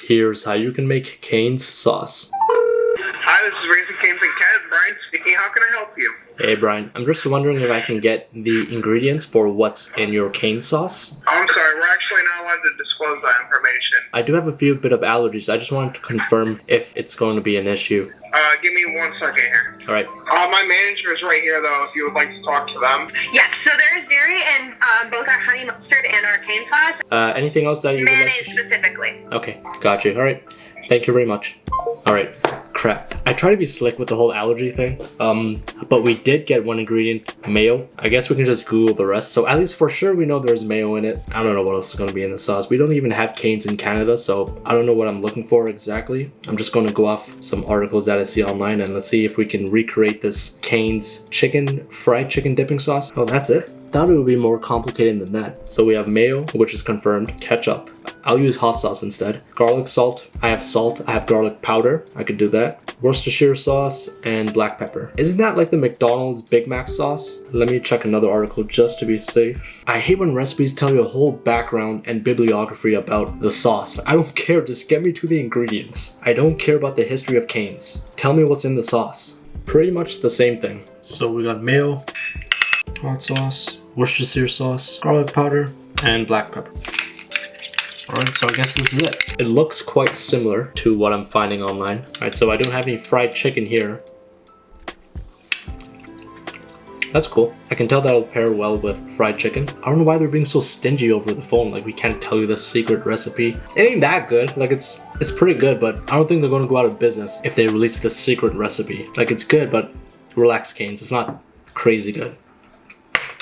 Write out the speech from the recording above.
Here's how you can make Cane's sauce. Hi, this is Raising Cane's and Cat. Brian speaking. How can I help you? Hey Brian, I'm just wondering if I can get the ingredients for what's in your cane sauce. I'm sorry, we're actually not allowed to disclose that information. I do have a few bit of allergies. I just wanted to confirm if it's going to be an issue. Give me 1 second here. All right. My manager's right here, though, if you would like to talk to them. Yes, so there's dairy in both our honey mustard and our cane sauce. Anything else that you would like Mayonnaise to specifically. Okay, got you. All right. Thank you very much. All right. Crap. I try to be slick with the whole allergy thing. But we did get one ingredient, mayo. I guess we can just Google the rest. So at least for sure we know there's mayo in it. I don't know what else is going to be in the sauce. We don't even have Cane's in Canada, so I don't know what I'm looking for exactly. I'm just going to go off some articles that I see online and let's see if we can recreate this Cane's fried chicken dipping sauce. Oh, that's it? Thought it would be more complicated than that. So we have mayo, which is confirmed, ketchup. I'll use hot sauce instead. Garlic salt. I have garlic powder. I could do that. Worcestershire sauce and black pepper. Isn't that like the McDonald's Big Mac sauce? Let me check another article just to be safe. I hate when recipes tell you a whole background and bibliography about the sauce. I don't care, just get me to the ingredients. I don't care about the history of Cane's. Tell me what's in the sauce. Pretty much the same thing. So we got mayo, hot sauce, Worcestershire sauce, garlic powder, and black pepper. Alright, so I guess this is it. It looks quite similar to what I'm finding online. Alright, so I don't have any fried chicken here. That's cool. I can tell that'll pair well with fried chicken. I don't know why they're being so stingy over the phone. Like, we can't tell you the secret recipe. It ain't that good. Like, it's pretty good, but I don't think they're gonna go out of business if they release the secret recipe. Like, it's good, but relax, Cane's. It's not crazy good.